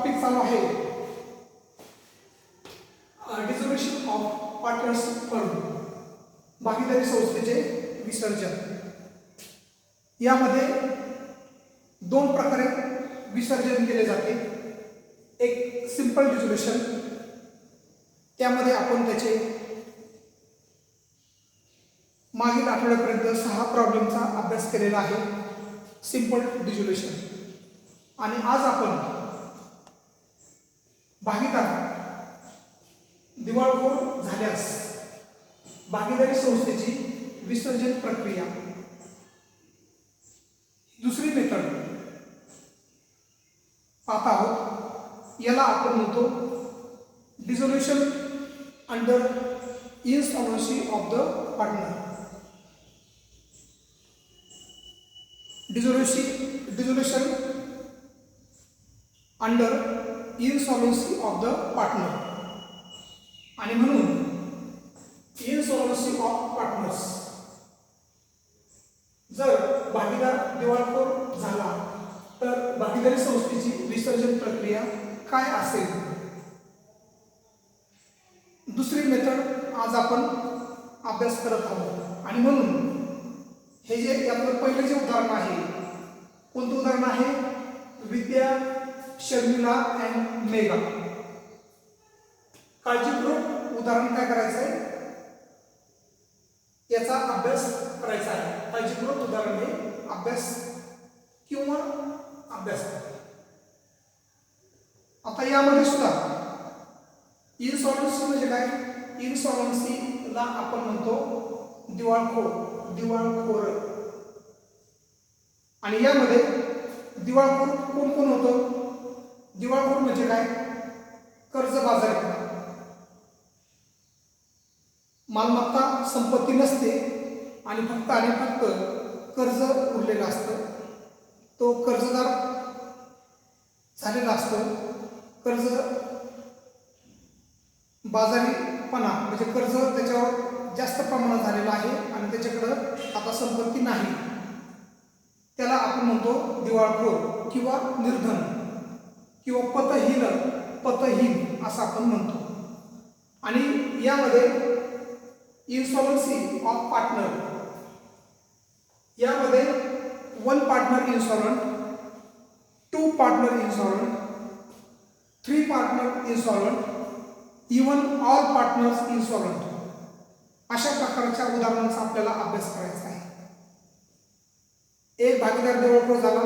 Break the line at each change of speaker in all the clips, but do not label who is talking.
Topic चालू आहे dissolution of partners firm, भागीदारी संस्थेचे विसर्जन. यामध्ये दोन प्रकारे विसर्जन केले जाते. एक सिंपल डिझोल्युशन, त्यामध्ये आपण त्याचे मागील आठवड्यापर्यंत 6 प्रॉब्लेमचा अभ्यास केलेला आहे, सिंपल डिझोल्युशन. आणि आज आपण भागीदार दिवाळखोर झाल्यास भागीदारी संस्थेची विसर्जन प्रक्रिया, दुसरी मेथड पाहत आहोत. याला आपण म्हणतो dissolution under insolvency of the partner. Dissolution under insolvency of the partner. आणि म्हणून इन्सॉल्वेन्सी ऑफ पार्टनर्स, जर भागीदार दिवाळखोर झाला तर भागीदारी संस्थेची विसर्जन प्रक्रिया काय असेल. दुसरी मेथड आज आपण अभ्यास करत आहोत. आणि म्हणून हे जे यातलं पहिलं जे उदाहरण आहे, कोणतं उदाहरण आहे, विद्या, शर्मिला अँड मेघा. काळजीपूर्वक उदाहरण काय करायचं आहे, याचा अभ्यास करायचा आहे. काळजीपूर्वक उदाहरण हे अभ्यास किंवा अभ्यास. आता यामध्ये सुद्धा इन्सॉल्वेन्सी म्हणजे काय, इन्सॉल्वेन्सीला आपण म्हणतो दिवाळखोर. आणि यामध्ये दिवाळखोर कोण कोण होतं. दिवाळखोर म्हणजे काय, कर्जबाजारी, मालमत्ता संपत्ती नसते आणि फक्त कर्ज उरलेलं असतं. तो कर्जदार झालेला असतो. कर्ज बाजारीपणा म्हणजे कर्ज त्याच्यावर जास्त प्रमाणात झालेलं आहे आणि त्याच्याकडं आता संपत्ती नाही, त्याला आपण म्हणतो दिवाळखोर किंवा निर्धन किंवा पतहीन असं आपण म्हणतो. आणि यामध्ये इन्सॉल्वेन्सी ऑफ पार्टनर, यामध्ये 1 partner insolvent, 2 partner insolvent, 3 partner insolvent, even all partners insolvent, अशा प्रकारच्या उदाहरणांचा आपल्याला अभ्यास करायचा आहे. एक भागीदार दिवाळखोर झाला,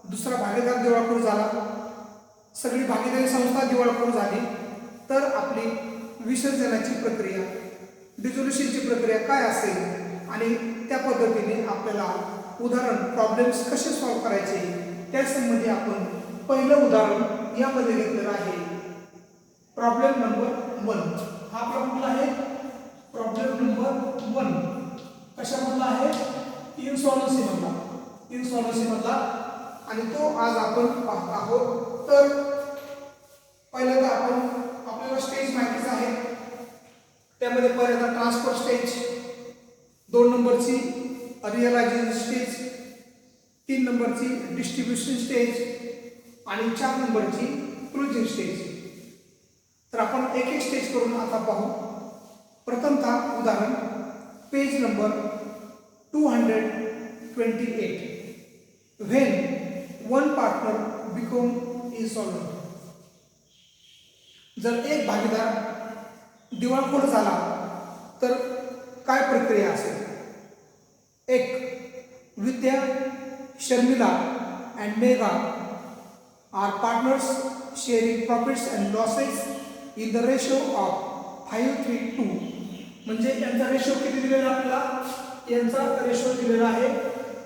दुसरा भागीदार दिवाळखोर झाला, सगळी भागीदारी संस्था दिवाळखोर झाली, तर आपली विसर्जनाची प्रक्रिया, डिझोल्युशनची प्रक्रिया काय असेल आणि त्या पद्धतीने आपल्याला उदाहरण प्रॉब्लेम्स कसे सॉल्व्ह करायचे त्यासंबंधी आपण पहिलं उदाहरण यामध्ये घेतलेलं आहे. Problem number 1. हा आपला आहे प्रॉब्लेम नंबर 1. कशामधला आहे, इन्सॉल्वेन्सी मधला. आणि तो आज आपण पाहत आहोत. तर पहिल्यांदा आपल्याला स्टेज माहितीच आहे. त्यामध्ये पहिल्यांदा ट्रान्सफर स्टेज, 2 नंबरची रिअलायझेशन स्टेज, 3 नंबरची डिस्ट्रीब्युशन स्टेज आणि 4 नंबरची क्लोजिंग स्टेज. तर आपण एक एक स्टेज करून आता पाहू. प्रथमतः उदाहरण page number 228. When 1 partner become insolvent. जर एक भागीदार दिवाळखोर झाला तर काय प्रक्रिया असेल. 1. Vidya, Sharmila and Megha are partners sharing profits and losses in the ratio of 5:3:2. म्हणजे यांचा रेशो किती दिलेला आपल्याला, यांचा रेशो दिलेला आहे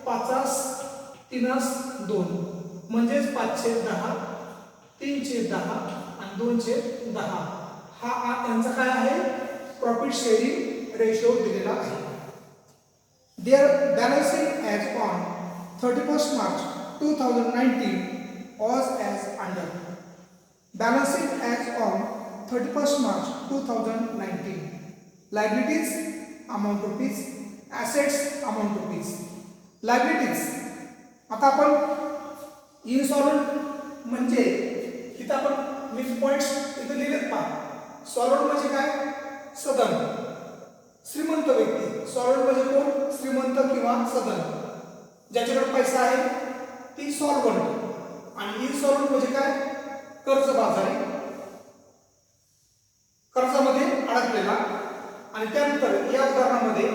5:3:2. म्हणजेच 5/10, 3/10 आणि 2/10. हा यांचा काय आहे, प्रॉफिट शेअरिंग रेशो दिलेला आहे. Their balancing as on 31 March 2019 was as under. Balancing as on 31st March 2019. Liabilities amount rupees, assets amount rupees. Liabilities. आता आपण इन्सॉल्वेंट म्हणजे इथं आपण मी पॉइंट्स इथं लिहिलेत पहा. सॉलिड म्हणजे काय? सदन. श्रीमंत व्यक्ती. सॉलिड म्हणजे कोण? श्रीमंत किंवा सदन. ज्याच्याकडे पैसा आहे ती सॉल्वंट. आणि इनसॉल्वंट म्हणजे काय? कर्जबाजारी, कर्जामध्ये अडकलेला. आणि त्यानंतर या उदाहरणामध्ये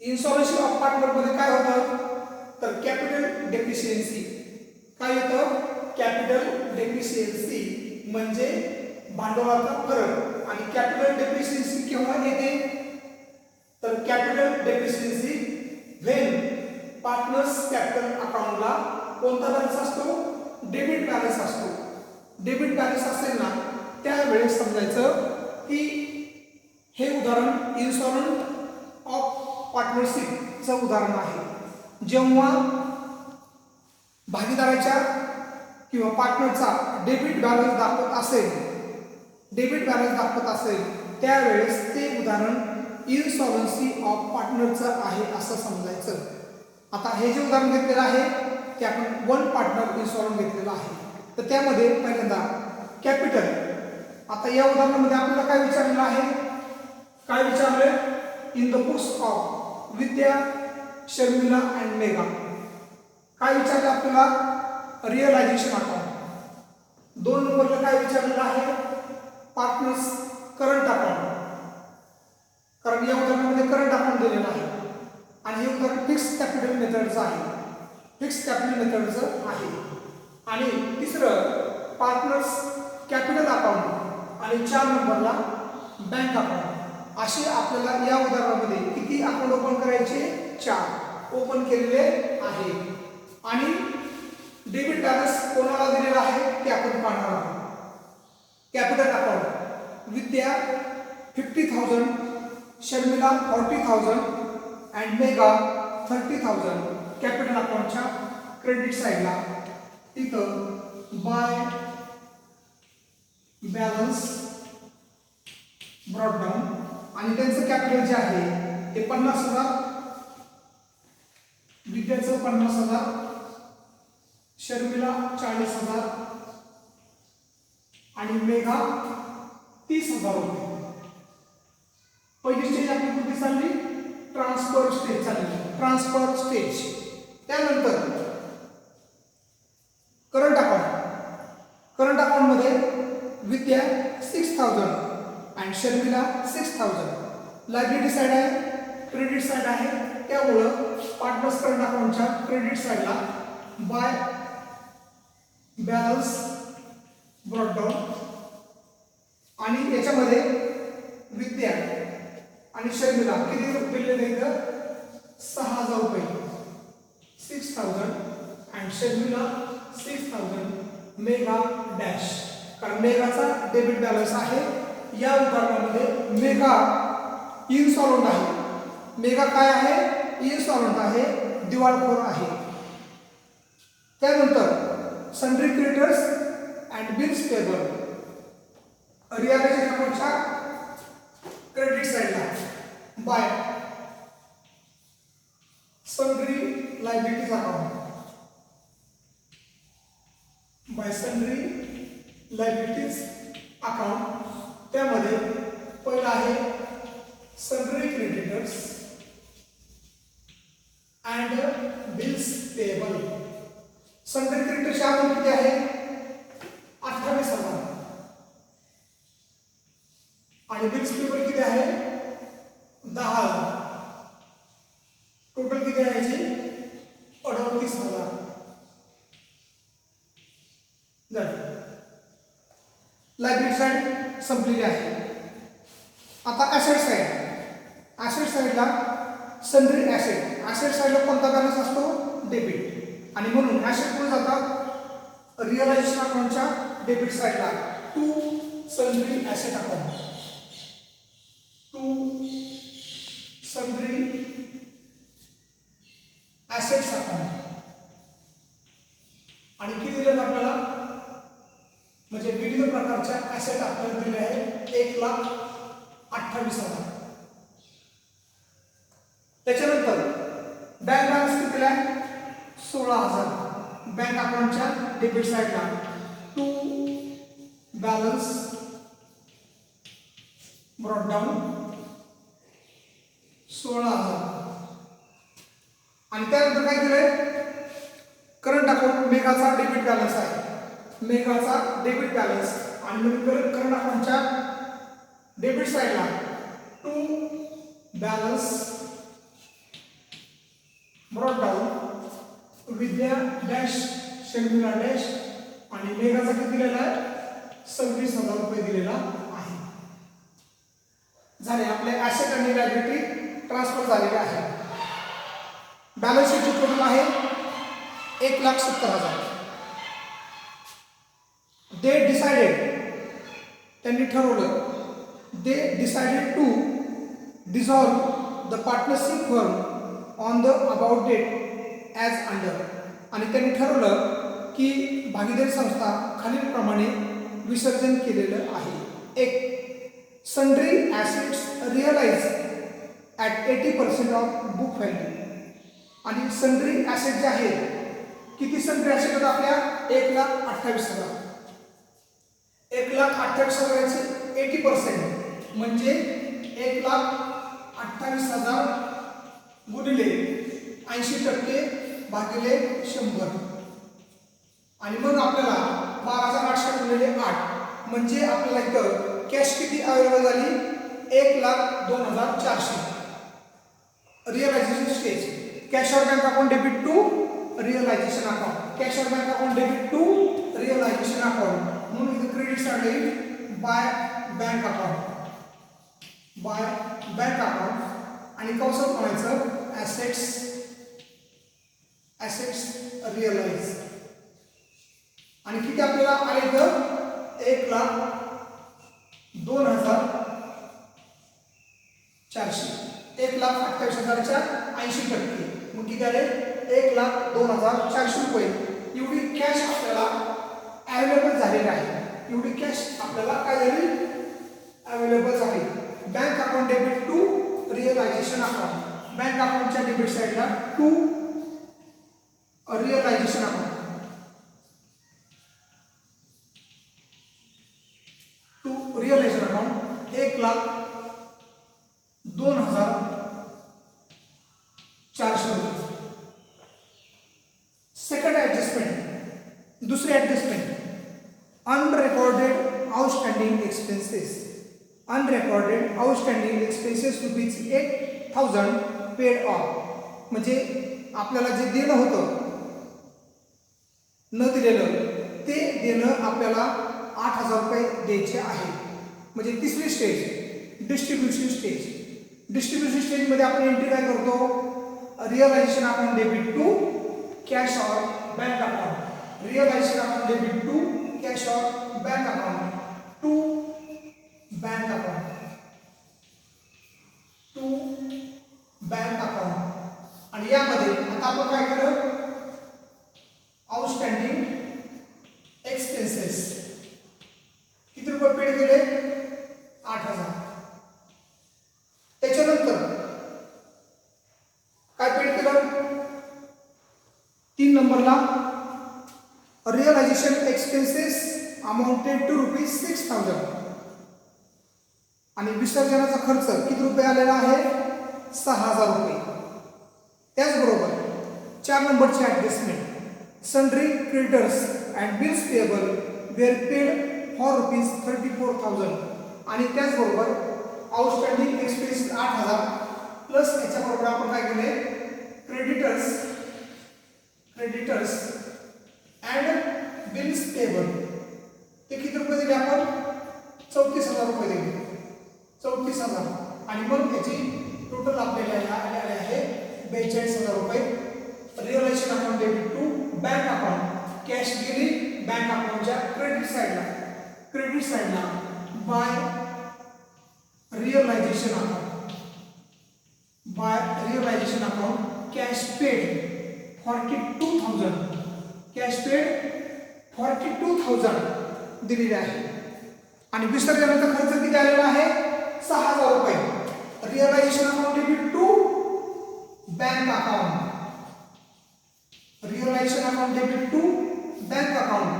इन्सॉल्वेन्सी ऑफ पार्टनर मध्ये काय होतं? तर कॅपिटल डेफिशियन्सी. काय येतं? कॅपिटल डेफिशियन्सी म्हणजे भांडवलाचा फरक. आणि कॅपिटल डेफिशियन्सी केव्हा येते? तर capital deficiency when partners capital अकाउंटला कोणता बॅलन्स असतो? डेबिट बॅलन्स असतो. डेबिट बॅलन्स असेल ना त्यावेळेस समजायचं की हे उदाहरण इन्सॉल्वंट ऑफ पार्टनरशिपचं उदाहरण आहे. जेव्हा भागीदाराच्या किंवा पार्टनरचा डेबिट बॅलन्स दाखवत असेल त्यावेळेस ते उदाहरण इन्सॉल्वन्सी ऑफ पार्टनरचं आहे असं समजायचं. आता हे जे उदाहरण घेतलेलं आहे ते आपण वन पार्टनर इन्सॉल्वंट घेतलेलं आहे. तर त्यामध्ये पहिल्यांदा कॅपिटल. आता या उदाहरणामध्ये आपल्याला काय विचारलेलं आहे? काय विचारले? In the books of Vidya, Sharmila and Megha. काय विचारलं आपल्याला? Realisation account. 2 नंबरला काय विचारलेलं आहे? Partners current account. कारण या उदाहरणामध्ये करंट अकाउंट दिलेलं आहे. आणि हे उदाहरण फिक्स कॅपिटल मेथडचं आहे. आणि तिसरं पार्टनर्स कॅपिटल अकाउंट. आणि 4 नंबरला बँक अकाउंट. असे आपल्याला या उदाहरणामध्ये किती अकाउंट ओपन करायचे? 4 ओपन केलेले आहे. आणि डेबिट बॅलन्स कोणाला दिलेला आहे ते आपण पाहणार आहोत. Capital account Vidya 50,000, Sharmila 40,000 and Megha 30,000. Capital अकाउंटच्या क्रेडिट साईडला तिथं बाय बॅलन्स ब्रॉट डाऊन. आणि त्यांचं कॅपिटल जे आहे ते 50,000, विद्याचं 50,000, शर्मिला 40,000 आणि मेघा 30,000 रुपये. पहिली स्टेज आपली कुठली चालली? ट्रान्सफर स्टेज चालली. त्यानंतर करंट अकाउंट मध्ये विद्या 6,000 आणि शर्मिला 6,000. लायबिलिटी साइड आहे, क्रेडिट साइड आहे. त्यामुळं पार्टनर्स करंट अकाउंटच्या क्रेडिट साइडला बाय बॅलन्स ब्रॉट डाऊन. आणि याच्यामध्ये विद्या आणि शर्मिला किती दिलेले आहेत? 6,000 रुपये. 6,000 आणि शर्मिला 6,000. मेघा डॅश. कारण मेघाचा डेबिट बॅलन्स आहे. या उदाहरणामध्ये मेघा इनसॉल्वंट आहे. मेघा काय आहे? इनसॉल्वंट आहे, दिवाळखोर आहे. त्यानंतर sundry creditors and bills payable. Realisation अकाउंटच्या क्रेडिट साइडला बाय सन्ड्री लायबिलिटीज अकाउंट. त्यामध्ये पहिला आहे sundry creditors and bills payable. Sundry क्रेडिटर्सची अमाउंट किती आहे? 28,000. आणि बिल्स पेबल किती आहे? 10,000. टोटल किती आहे याची? 38,000. लायबिलिटी साइड संपलेली आहे. आता ॲसेट साइडला सन्ड्री ॲसेट साइडला कोणता बॅलन्स असतो? डेबिट. आणि म्हणून ॲसेट कुठे जातात? रिअलायझेशन अकाउंटच्या डेबिट साइडला to sundry asset account. Assets account. आणि किती दिले आपल्याला? म्हणजे विविध प्रकारच्या ॲसेट आपल्याला दिले आहेत 1,28,000. त्याच्यानंतर बँक बॅलन्स किती आहे? 16,000. बँक अकाउंटच्या डेबिट साइडला टू बॅलन्स ब्रॉट डाऊन 16,000. आणि त्यानंतर काय केलंय, करंट अकाउंट मेघाचा डेबिट बॅलन्स आहे, मेघाचा डेबिट बॅलन्स. आणि करंट अकाउंटच्या डेबिट साईडला to balance brought down Vidya dash Sharmila dash. आणि मेघाचा किती दिलेला आहे, 26,000 रुपये दिलेला आहे. झाले आपले ऍसेट आणि लायबिलिटी ट्रान्सफर झालेले आहे. बॅलन्स शीटची टोटल आहे 1,70,000. दे डिसाइडेड, त्यांनी ठरवलं, they decided to dissolve the partnership firm on the about date as under. आणि त्यांनी ठरवलं की भागीदारी संस्था खालीलप्रमाणे विसर्जन केलेलं आहे. एक, sundry assets realise at 80% of book value. आणि सन्ड्री ॲसेट जे आहे, किती सन्ड्री ॲसेट होतं आपल्या, 1,28,000. 1,28,000 80% म्हणजे 1,28,000 गुणिले 80% भागिले 100. आणि मग आपल्याला 12,800 गुणिले 8 म्हणजे आपल्याला इथं कॅश किती अवेलेबल झाली, 1,02,400. Realisation stage, cash or bank account debit to realisation account, cash or bank account debit to realisation account. म्हणून इथं क्रेडिट साईड येईल by bank account, by bank account. आणि कंसात म्हणायचं ॲसेट्स, ॲसेट्स रिअलाइज. आणि किती आपल्याला आले तर 1,02,400, 1,28,000च्या 80%. मग किती आले, 1,02,400 रुपये एवढी कॅश आपल्याला अवेलेबल झालेली आहे. एवढी कॅश आपल्याला काय झाली, अवेलेबल झाली. Bank account debit to realisation account, bank अकाउंटच्या डेबिट साईडला to realisation account, to realisation account 1,02,400 रुपये. सेकंड ऍडजस्टमेंट, दुसरी adjustment, unrecorded outstanding expenses. Unrecorded outstanding expenses ₹8,000 paid off. म्हणजे आपल्याला जे देणं होतं न दिलेलं, ते देणं आपल्याला 8,000 रुपये द्यायचे आहे. म्हणजे तिसरी स्टेज डिस्ट्रीब्युशन स्टेज. डिस्ट्रीब्युशन स्टेजमध्ये आपण एंट्री काय करतो, realisation account debit to cash or bank account, realisation account debit to cash or bank account, to bank account, to bank account. आणि यामध्ये आता आपण काय केलं, आउटस्टँडिंग एक्सपेन्सेस किती रुपये पेड केले, 8,000. त्याच्यानंतर काय पेड केलं, 3 नंबरला रिअलायझेशन एक्सपेन्सेस अमाउंटेड टू ₹6,000. आणि विसर्जनाचा खर्च किती रुपये आलेला आहे, 6,000 रुपये. त्याचबरोबर 4 नंबरची adjustment, sundry creditors and bills payable were paid for ₹34,000. आणि त्याचबरोबर आउटस्टँडिंग एक्सपेन्सेस 8,000 प्लस याच्याबरोबर आपण काय केले, क्रेडिटर्स अँड बिल्स पेएबल ते किती रुपये दिले आपण, 34,000 रुपये दिले, 34,000. आणि मग याची टोटल आपल्याला आलेले आहे 42,000 रुपये. Realisation account debit to bank account, cash गेली बँक अकाउंटच्या क्रेडिट साईडला by realisation account, by realisation account cash paid 42,000, cash paid 42,000 दिलेले आहे. आणि विसर्जनाचा खर्च किती आलेला आहे, 6,000 रुपये. Realisation account debit to bank account, realisation account debit to bank account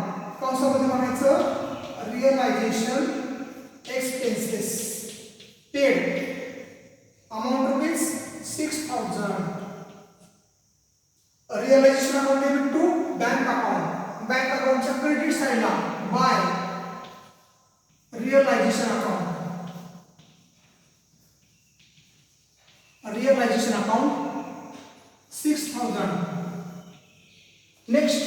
कंसामध्ये म्हणायचं realisation expenses paid amount rupees 6000. Realisation account debit to bank account. Bank अकाउंटच्या क्रेडिट साईडला by realisation account. Realisation account 6000. Next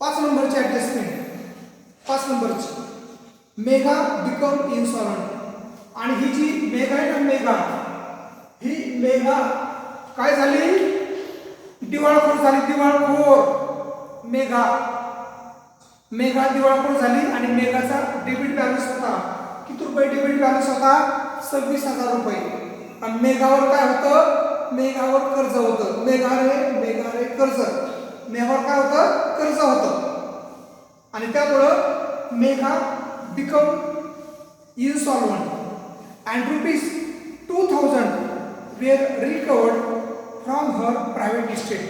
5 नंबरची adjustment. 5 नंबरची mega become इन्सॉल्वंट. आणि ही जी mega आहे ना, mega ही mega काय झाली, दिवाळखोर झाली. दिवाळखोर मेगा मेगा दिवाळखोर झाली. आणि मेगाचा डेबिट बॅलन्स होता किती रुपये, डेबिट बॅलन्स होता 26,000 रुपये. आणि मेगावर काय होतं, मेगावर कर्ज होतं. मेगा रे कर्ज, मेगावर काय होतं, कर्ज होतं. आणि त्यामुळं Megha become insolvent and rupees 2000 were recovered from her private estate.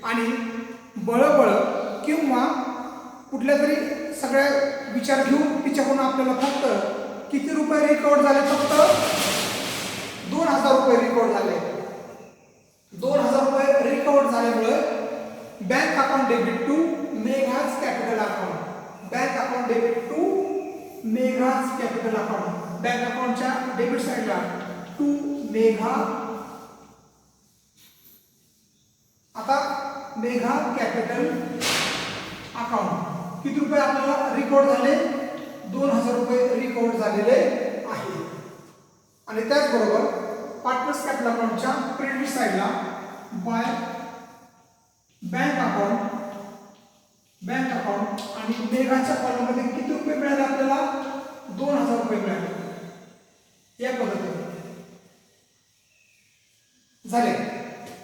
आणि बळबळ किंवा कुठल्या तरी सगळ्या विचार घेऊन तिच्याकडून आपल्याला फक्त किती रुपये रिकवर्ड झाले, फक्त 2000 रुपये रिकवर्ड झाले. 2000 रुपये रिकवर्ड झाल्यामुळे bank account debit to Megha's capital account. Bank account debit to Megha's capital account. Bank अकाउंटच्या डेबिट साईडला टू मेघा. आता मेघा कॅपिटल अकाउंट किती रुपये आपल्याला रिकॉर्ड झाले, 2000 रुपये रिकॉर्ड झालेले आहे. आणि त्याचबरोबर पार्टनर्स कॅपिटल अकाउंटच्या क्रेडिट साईडला बाय बँक अकाउंट आणि मेघाच्या कॉलममध्ये किती रुपये मिळाले आपल्याला, 2000 रुपये मिळाले. या पद्धतीने झाले.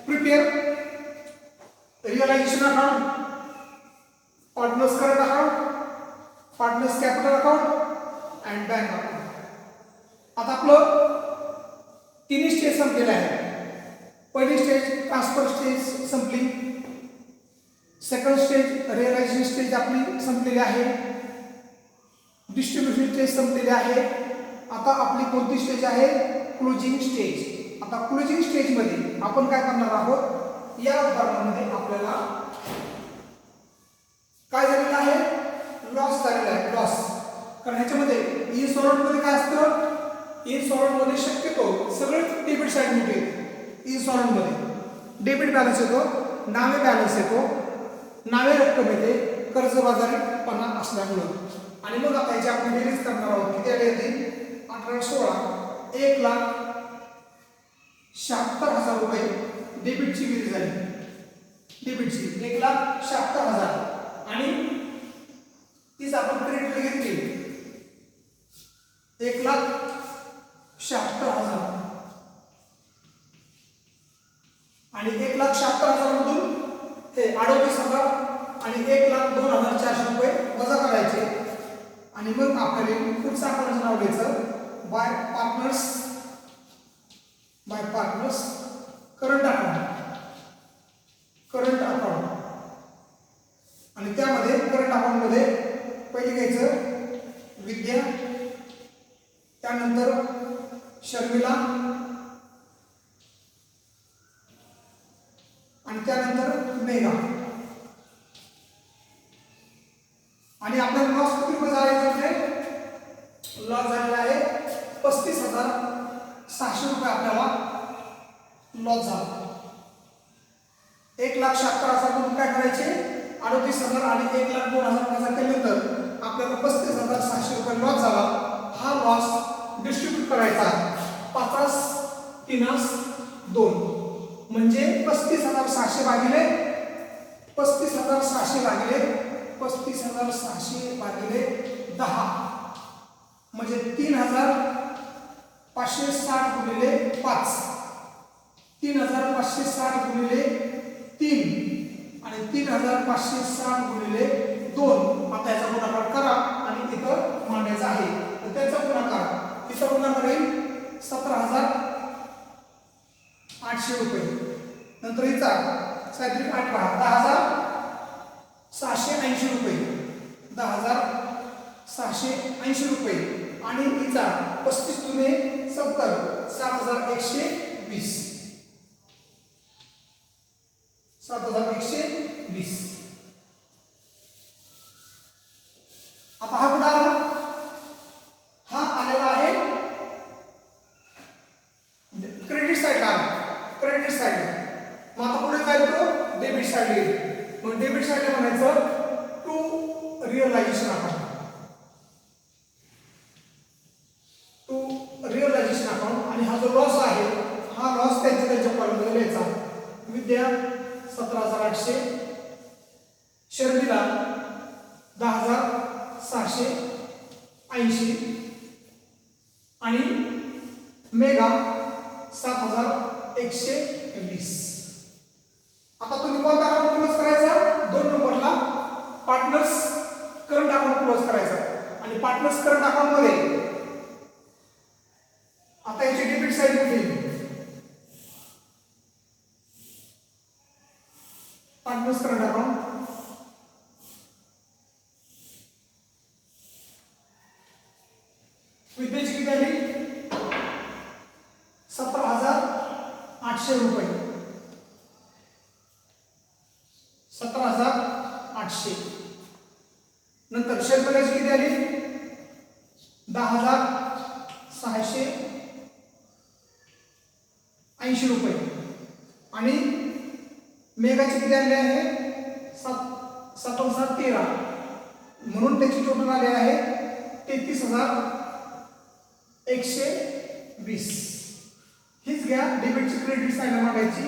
Prepare realisation account, partners current account, partners capital account and bank account. आता आपलं तिन्ही स्टेज संपलेले आहे. पहिली स्टेज ट्रान्सफर स्टेज संपली. सेकंड स्टेज रिअलायझेशन स्टेज आपली संपलेली आहे. डिस्ट्रीब्युशन स्टेज संपलेली आहे. आता आपली कोणती स्टेज आहे, क्लोजिंग स्टेज. आता क्लोजिंग स्टेज मध्ये आपण काय करणार आहोत, या उदाहरणामध्ये आपल्याला काय झालेलं आहे, लॉस झालेला आहे. लॉस कारण ह्याच्यामध्ये इन्स्टॉलमेंट मध्ये काय असतं, इन्स्टॉलमेंट मध्ये शक्यतो सगळं डेबिट साईड मध्ये येते. इन्स्टॉलमेंट मध्ये डेबिट बॅलन्स येतो, नावे बॅलन्स येतो, नावे रक्कम येते कर्जबाजारीपणा असल्यामुळे. आणि मग आता याची आपण बेरीज करणार आहोत. किती आले येते, 18 16 1,76,000 रुपये डेबिटची बेरीज झाली. डेबिटची 1,76,000 आणि तीच आपण क्रेडिटला घेतली 1,76,000 आणि 1,76,000 मधून हे 38,000 आणि 1,02,400 रुपये वजा करायचे. आणि मग आपल्याला पुढचं अकाउंटचं नाव घ्यायचं बाय पार्टनर्स करंट अकाउंट. आणि त्यामध्ये करंट अकाउंट मध्ये पहिले घ्यायचं विद्या, त्यानंतर शर्मिला आणि त्यानंतर मेघा. आणि आपल्याला लॉस किती रुपये झाले, लॉस झालेला आहे 35,600 रुपये आपल्याला लॉस झाला. 1,76,000 मधून काय करायचे, 38,000 आणि 1,02,000 वजा केल्यानंतर आपल्याला 35,600 रुपये लॉस झाला. हा लॉस डिस्ट्रीब्यूट करायचा 5 3 2 म्हणजे 35,600 भागिले 10 म्हणजे 3,560 गुणिले 5, 3,560 गुणिले 3 आणि 3,560 गुणिले 2. आता याचा गुणाकार करा आणि इथं मांडायचा आहे. तर त्याचा गुणाकार इथं गुणाकार येईल 17,800 रुपये. नंतर हिचा 8 10,000 680 रुपये, 10,680 रुपये आणि हिचा 35 दुने 70, 7,120, 7,120. आता हा कुठं आला? हा आलेला आहे क्रेडिट साईडला आला, क्रेडिट साईडला. मग आता पुढे काय होतो? डेबिट साईडला येईल. मग डेबिट साईडला म्हणायचं to realisation account, to realisation account. आणि हा जो लॉस आहे हा लॉस त्यांच्या कॉलममध्ये लिहायचा. विद्या 17,800, शर्मिला 10,680 आणि मेगा 7,120. आता तुम्ही कोणता अकाउंट क्लोज करायचा? 2 नंबरला पार्टनर्स करंट अकाउंट क्लोज करायचा. आणि पार्टनर्स करंट अकाउंट मध्ये आता याची डेबिट साईड कुठे? पार्टनर्स करंट अकाउंट विद्याची किती आली? 17,800 रुपये, 17,800. नंतर शर्मिलाची किती आली? 10,680 रुपये आणि मेगाची किती आली आहे? 7,713. म्हणून त्याची टोटल आली आहे 33,120. हीच घ्या डेबिटची क्रेडिट साईडला मांडायची.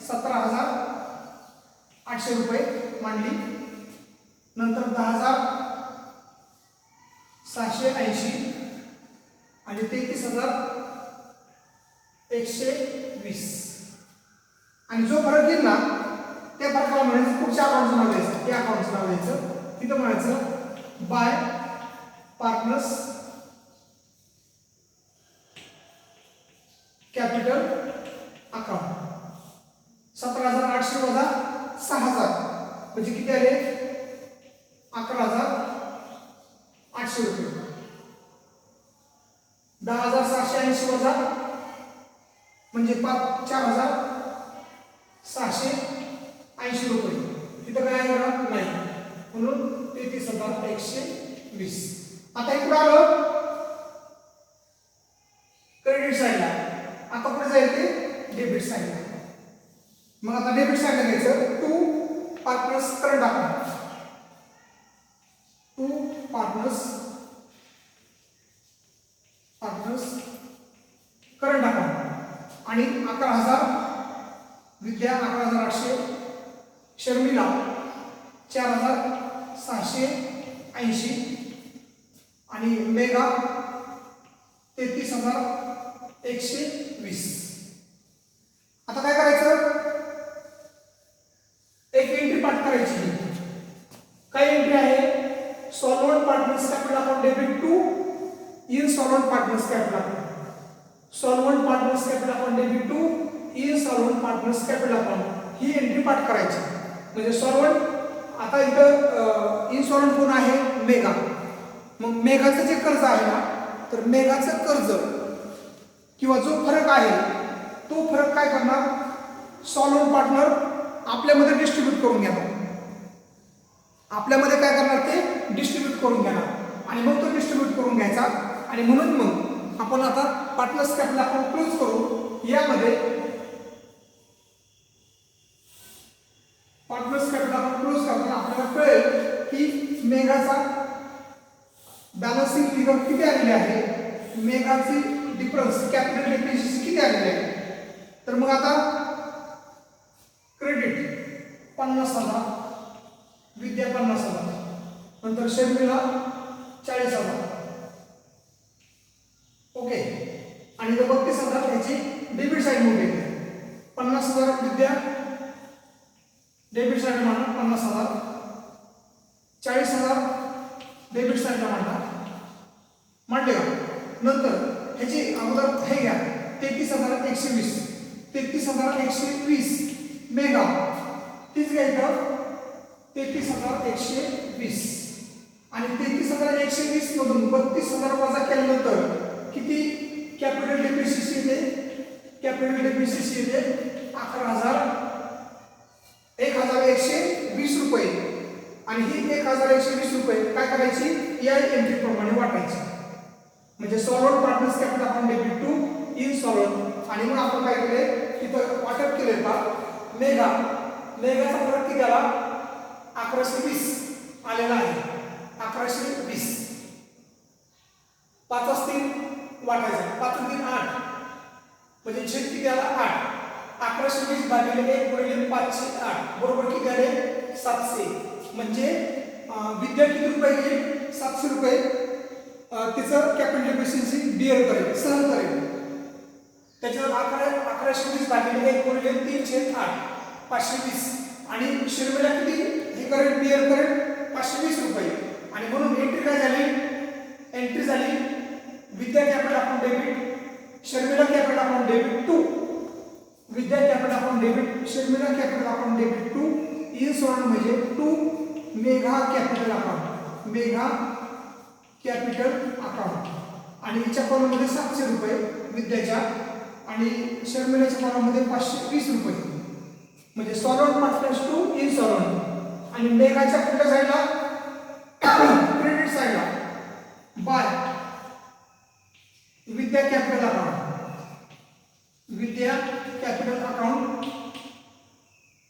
17,800 रुपये मांडली. नंतर 10,680 आणि 33,120. आणि जो फरक येईल ना त्या फरकाला म्हणायचं पुढच्या अकाउंटचं नाव द्यायचं, त्या अकाउंटचं नाव द्यायचं. तिथं म्हणायचं बाय पार्टनर्स कॅपिटल अकाउंट. 17,800 वजा 6,000 म्हणजे किती आले? 11,800 रुपये. 10,780 वजा म्हणजे 4,680 रुपये. तिथं काय येणार नाही म्हणून 33,120. आता इकडे आलं क्रेडिट साईडला. आता पुढे जाईल ते डेबिट साईडला. मग आता डेबिट साईडला घ्यायचं to partners current account, to partners current account आणि 11,000 विद्या 11,800, शर्मिला 4,680 आणि मेगा 33,120. आता काय करायचं? एक एंट्री पाठ करायची. काय एंट्री आहे? Solvent partners capital account debit to insolvent partners capital account. Solvent partners capital account debit to insolvent partners capital account ही एंट्री पाठ करायची. म्हणजे सॉल्व्हंट आता इथं इनसॉल्व्हंट कोण आहे? मेगा. मग मेगाचं जे कर्ज आहे ना तर मेगाचं कर्ज किंवा जो फरक आहे तो फरक काय करणार? सॉल्व्हंट पार्टनर आपल्यामध्ये डिस्ट्रीब्यूट करून घेणार. आपल्यामध्ये काय करणार? ते डिस्ट्रीब्यूट करून घेणार आणि मग तो डिस्ट्रीब्यूट करून घ्यायचा. आणि म्हणून मग आपण आता पार्टनर्स कॅपिटल अकाउंट क्लोज करू. यामध्ये पार्टनर्स कॅपिटल अकाउंट क्लोज करताना आपल्याला कळेल की मेगाचा बॅलन्सिंग फिगर किती आलेली आहे, मेगाची डिफरन्स कॅपिटल डिफरन्स किती आलेली आहे. तर मग आता क्रेडिट 50,000, विद्या 50,000, नंतर शर्मिला 40,000. ओके. आणि 32,000 याची डेबिट साईड म्हणून 50,000 विद्या डेबिट साईड मांडा, 50,000, 40,000 डेबिट साईडला मांडले का? नंतर ह्याची अगोदर हे घ्या 33,120, 33,120 मेगा तीच घ्यायचं 33,120 आणि 33,120 मधून 32,000 वजा केल्यानंतर किती कॅपिटल डेप्रिसिएशन येते? कॅपिटल डेप्रिसिएशन येते 11,120 रुपये आणि ही 1,120 रुपये काय करायची? या एंट्री प्रमाणे वाटायची. म्हणजे solvent partners capital account debit to insolvent. आणि मग आपण काय केले तिथं वाटप केले का मेगाचा फरक किती आला? 1120 आलेला आहे. 1120 5 असतील वाटायचं 5 3 8 म्हणजे छेद किती आला? 8. 1120 भागिले 1 गुणिले 508 बरोबर किती आले? 700. म्हणजे विद्या किती रुपये घेईल? 700 रुपये तिचं कॅपिटल डेप्रिसिएशन बिअर करेल, सहन करेल. त्याच्यावर 1120 भागिले 1 गुणिले 3/8 520 आणि शर्मिला किती हे करेल? बिअर करेल 520 रुपये. आणि म्हणून एंट्री काय झाली? एंट्री झाली Vidya capital account debit Sharmila capital account debit to Vidya capital account debit Sharmila capital account debit to insolvent म्हणजे टू मेघा कॅपिटल अकाउंट आणि हिच्या कॉलममध्ये 700 रुपये विद्याच्या आणि शर्मिलाच्या कॉलममध्ये 520 रुपये. म्हणजे solvent partners to insolvent. आणि मेघाच्या कुठल्या साईडला? क्रेडिट साईडला बाय विद्या कॅपिटल अकाउंट.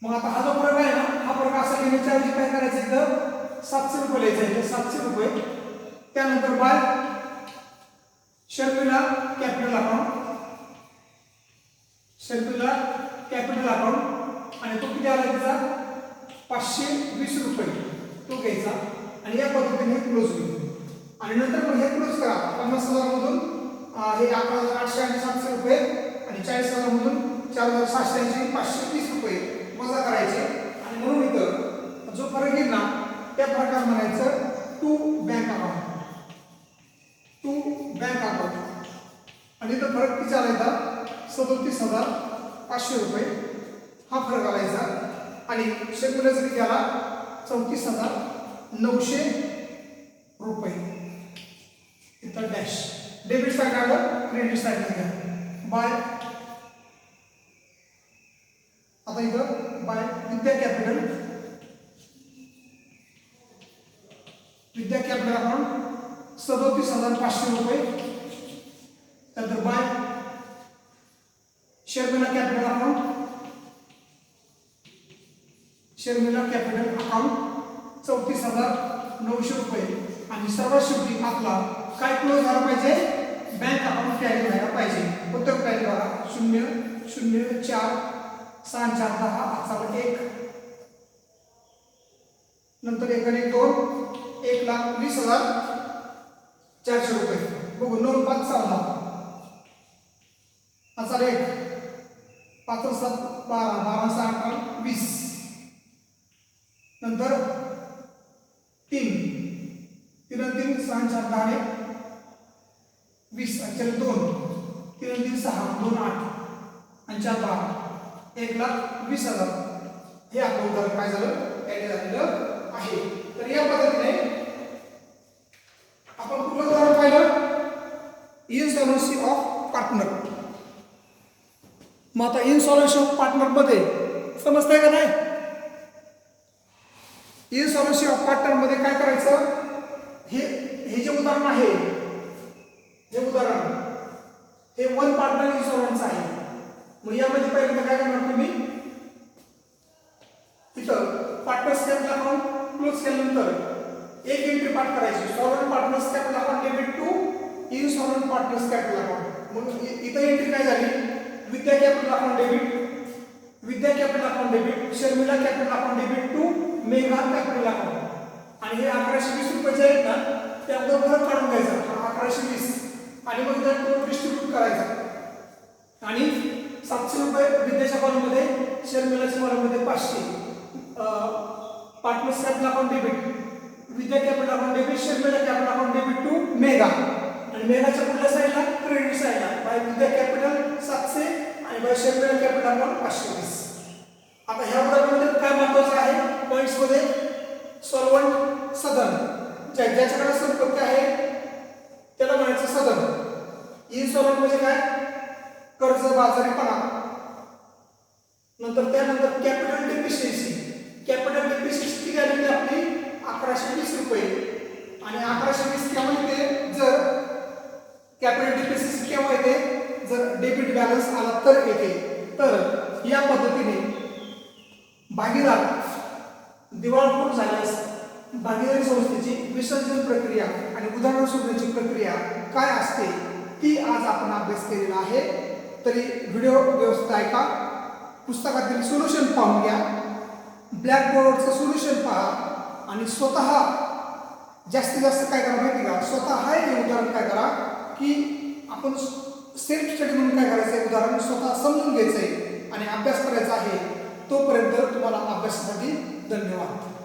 मग आता हा जो फरक आहे ना हा फरक असा घेण्याच्या ऐवजी काय करायचं? इथं 700 रुपये लिहायचं. 700 रुपये त्यानंतर बाय शर्मिला कॅपिटल अकाउंट आणि तो किती आला तिचा? 520 रुपये तो घ्यायचा आणि या पद्धतीने क्लोज होईल. आणि नंतर पण हे क्लोज करा 50,000 मधून हे 11,800 आणि 700 रुपये आणि 40,000 मधून 4,680 520 रुपये वजा करायचे. आणि म्हणून इथं जो फरक येईल ना त्या प्रकार म्हणायचं टू बँक अकाउंट आणि इथं फरक किती आलायचा? 37,500 रुपये हा फरक आलायचा. आणि शर्मिलाचा किती आला? 34,900 रुपये. इथं डॅश डेबिट साईड आलं क्रेडिट साईड घ्या बाय. आता इथं बाय विद्या कॅपिटल अकाउंट 37,500 रुपये. त्यानंतर बाय शर्मिला कॅपिटल अकाउंट 34,900 रुपये. आणि सर्वात शेवटी आपला काय क्लोज झाला पाहिजे? बँक अकाउंट टॅली व्हायला पाहिजे. उत्तर टॅली करा 004 6,410 1 नंतर 1 आणि 2 1,20,400 रुपये. बघू 9 5 14 असा 1 5 7 12 12 6 20 नंतर 3 3 3 6 4 10 20 अक्षर 2 3 3 6 2 8 आणि 4 12 1,20,000 हे आपलं उदाहरण काय झालं? टॅली झालेलं आहे. तर या पद्धतीने आपण कुठलं उदाहरण पाहिलं? इन्सॉल्व्हन्सी ऑफ पार्टनर. मग आता इन्सॉल्व्हन्सी ऑफ पार्टनर मध्ये समजतंय का नाही? इन्सॉल्व्हन्सी ऑफ पार्टनर मध्ये काय करायचं? हे जे उदाहरण आहे हे वन पार्टनर इन्सॉल्व्हन्स आहे. मग यामध्ये पहिल्यांदा काय करणार तुम्ही? इथं पार्टनर्स कॅपिटल अकाउंट क्लोज केल्यानंतर एक एंट्री पार्ट करायची solvent partners capital account debit to insolvent partners capital account. मग इथं एंट्री काय झाली? Vidya capital account debit Sharmila capital account debit to Megha capital account. आणि हे 1120 रुपये आहेत ना त्याबद्दल फरक काढून घ्यायचा 1120 आणि मग तो डिस्ट्रीब्यूट करायचा. आणि 700 रुपये विद्याच्या कॉलममध्ये शर्मिलाच्या कॉलममध्ये 500 partners capital account debit Vidya capital account debit Sharmila capital account debit to Megha. आणि मेगाच्या कुठल्या साईडला? क्रेडिट साईडला बाय विद्या कॅपिटल 700 आणि बाय शर्मिला कॅपिटल अकाउंट 520. आता ह्या उदाहरणामध्ये काय महत्त्वाचं आहे पॉईंट्स मध्ये? ज्याच्याकडे संपत्ती आहे त्याला म्हणायचं सदन. इन्सॉल्वंट म्हणजे काय? कर्ज बाजारीपणा. नंतर त्यानंतर कॅपिटल डेप्रिसिएशन. कॅपिटल डेप्रिसिएशन किती झाली आपली 1120 रुपये. आणि 1120 केव्हा येते? जर कॅपिटल डेप्रिसिएशन केव्हा येते? जर डेबिट बॅलन्स आला तर येते. तर या पद्धतीने भागीदार दिवाळखोर झाल्यास भागीदारी संस्थेची विसर्जन प्रक्रिया आणि उदाहरण शोधण्याची प्रक्रिया काय असते ती आज आपण अभ्यास केलेला आहे. तरी व्हिडिओ व्यवस्थित ऐका. पुस्तकातील सोल्युशन पाहून घ्या. ब्लॅकबोर्डचं सोल्युशन पहा आणि स्वतः जास्तीत जास्त काय करा माहिती का? स्वतः हे उदाहरण काय करा की आपण सेल्फ स्टडी म्हणून काय करायचं आहे? उदाहरण स्वतः समजून घ्यायचं आहे आणि अभ्यास करायचा आहे. तोपर्यंत तुम्हाला अभ्यासासाठी धन्यवाद.